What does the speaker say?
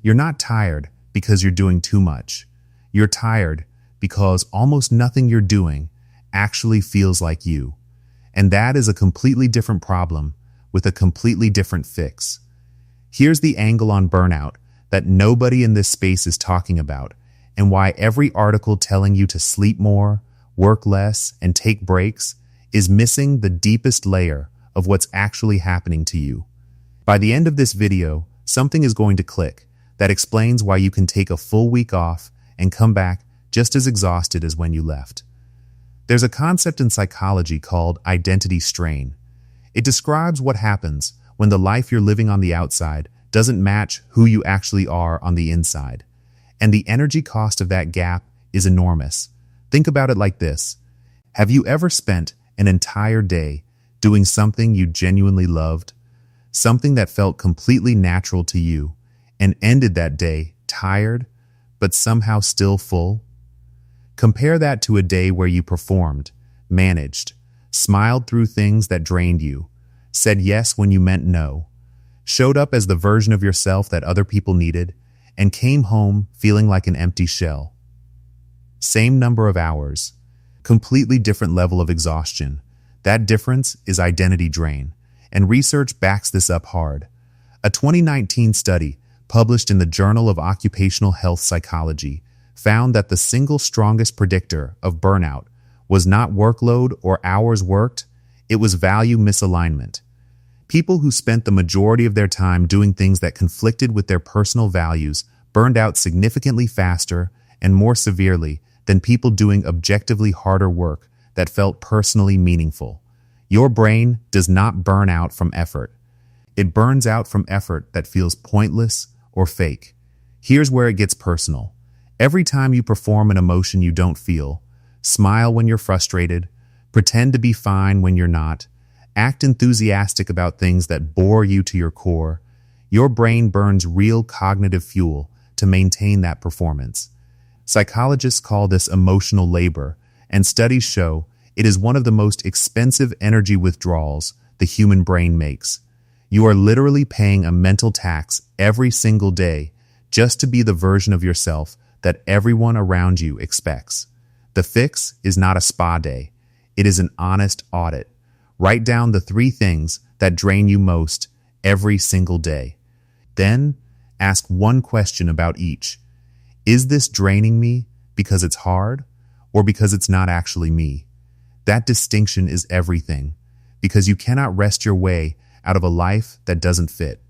You're not tired because you're doing too much. You're tired because almost nothing you're doing actually feels like you. And that is a completely different problem with a completely different fix. Here's the angle on burnout that nobody in this space is talking about, and why every article telling you to sleep more, work less, and take breaks is missing the deepest layer of what's actually happening to you. By the end of this video, something is going to click that explains why you can take a full week off and come back just as exhausted as when you left. There's a concept in psychology called identity strain. It describes what happens when the life you're living on the outside doesn't match who you actually are on the inside. And the energy cost of that gap is enormous. Think about it like this. Have you ever spent an entire day doing something you genuinely loved, something that felt completely natural to you, and ended that day tired, but somehow still full? Compare that to a day where you performed, managed, smiled through things that drained you, said yes when you meant no, showed up as the version of yourself that other people needed, and came home feeling like an empty shell. Same number of hours, completely different level of exhaustion. That difference is identity drain, and research backs this up hard. A 2019 study published in the Journal of Occupational Health Psychology found that the single strongest predictor of burnout was not workload or hours worked, it was value misalignment. People who spent the majority of their time doing things that conflicted with their personal values burned out significantly faster and more severely than people doing objectively harder work that felt personally meaningful. Your brain does not burn out from effort. It burns out from effort that feels pointless or fake. Here's where it gets personal. Every time you perform an emotion you don't feel, smile when you're frustrated, pretend to be fine when you're not, act enthusiastic about things that bore you to your core, your brain burns real cognitive fuel to maintain that performance. Psychologists call this emotional labor, and studies show it is one of the most expensive energy withdrawals the human brain makes. You are literally paying a mental tax every single day just to be the version of yourself that everyone around you expects. The fix is not a spa day. It is an honest audit. Write down the 3 things that drain you most every single day. Then ask one question about each. Is this draining me because it's hard or because it's not actually me? That distinction is everything, because you cannot wrest your way out of a life that doesn't fit.